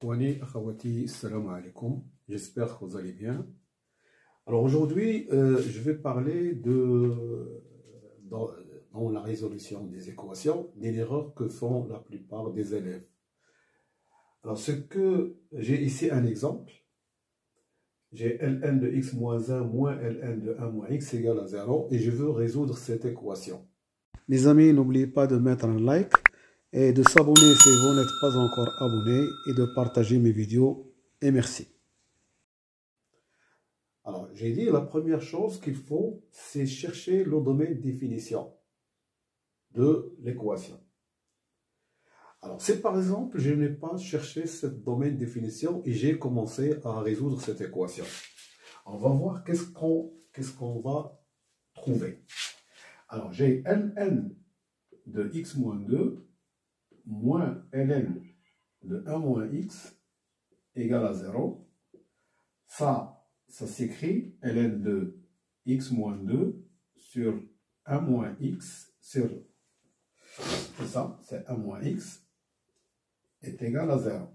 Wani, akhawati, salam alaikum. J'espère que vous allez bien. Alors aujourd'hui, je vais parler dans la résolution des équations, des erreurs que font la plupart des élèves. Alors j'ai ici un exemple. J'ai ln de x moins 1 moins ln de 1 moins x égale à 0 et je veux résoudre cette équation. Mes amis, n'oubliez pas de mettre un like et de s'abonner si vous n'êtes pas encore abonné et de partager mes vidéos. Et merci. Alors, j'ai dit la première chose qu'il faut, c'est chercher le domaine de définition de l'équation. Alors, si par exemple, je n'ai pas cherché ce domaine de définition et j'ai commencé à résoudre cette équation, on va voir qu'est-ce qu'on va trouver. Alors, j'ai ln de x moins 2 moins ln de 1 moins x égale à 0. Ça s'écrit ln de x moins 2 sur 1 moins x sur... C'est ça, c'est 1 moins x est égal à 0.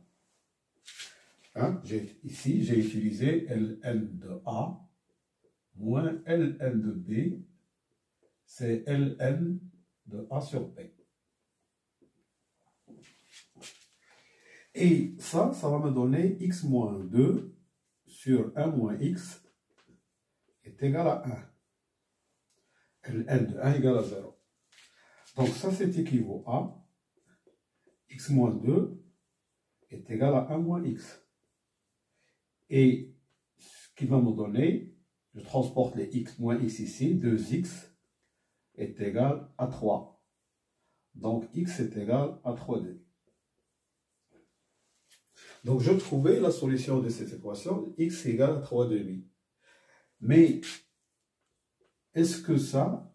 Hein? Ici, j'ai utilisé ln de A moins ln de B, c'est ln de A sur B. Et ça va me donner x moins 2 sur 1 moins x est égal à 1. ln de 1 égale à 0. Donc ça, c'est équivaut à x moins 2 est égal à 1 moins x. Et ce qui va me donner, je transporte les x moins x ici, 2x est égal à 3. Donc x est égal à 3,5. Donc je trouvais la solution de cette équation, x égale à 3,5. Mais est-ce que ça,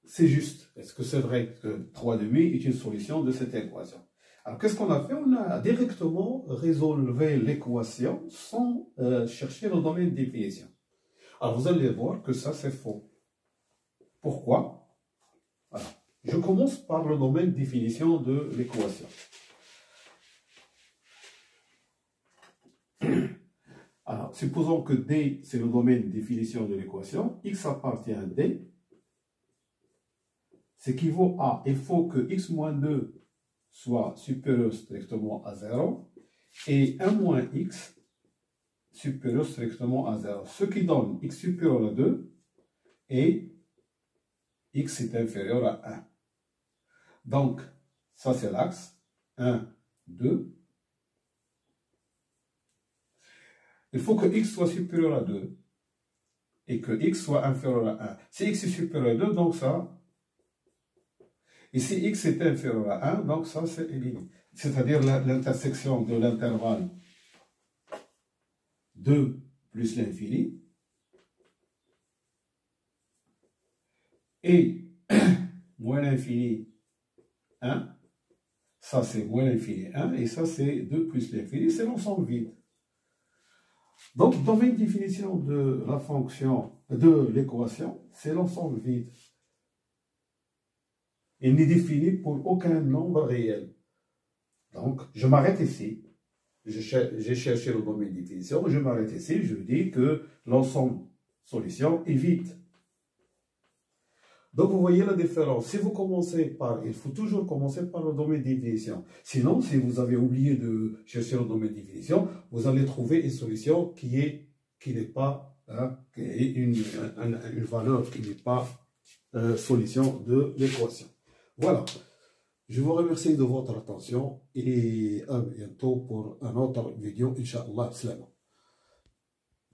c'est juste? Est-ce que c'est vrai que 3,5 est une solution de cette équation? Alors qu'est-ce qu'on a fait? On a directement résolu l'équation sans chercher le domaine de définition. Alors vous allez voir que ça c'est faux. Pourquoi? Voilà. Je commence par le domaine de définition de l'équation. Alors, supposons que D, c'est le domaine de définition de l'équation, x appartient à D, ce qui vaut à, il faut que x moins 2 soit supérieur strictement à 0, et 1 moins x supérieur strictement à 0, ce qui donne x supérieur à 2, et x est inférieur à 1. Donc, ça c'est l'axe, 1, 2. Il faut que x soit supérieur à 2 et que x soit inférieur à 1. Si x est supérieur à 2, donc ça. Et si x est inférieur à 1, donc ça c'est éliminé. C'est-à-dire l'intersection de l'intervalle 2 plus l'infini et moins l'infini 1. Ça c'est moins l'infini 1 et ça c'est 2 plus l'infini, c'est l'ensemble vide. Donc, dans une définition de la fonction, de l'équation, c'est l'ensemble vide. Il n'est défini pour aucun nombre réel. Donc, je m'arrête ici. J'ai cherché le domaine de définition, je m'arrête ici, je dis que l'ensemble solution est vide. Donc, vous voyez la différence. Si vous commencez par, il faut toujours commencer par le domaine de définition. Sinon, si vous avez oublié de chercher le domaine de définition, vous allez trouver une solution qui n'est pas, qui est une valeur qui n'est pas solution de l'équation. Voilà. Je vous remercie de votre attention et à bientôt pour une autre vidéo, Inch'Allah. Salam.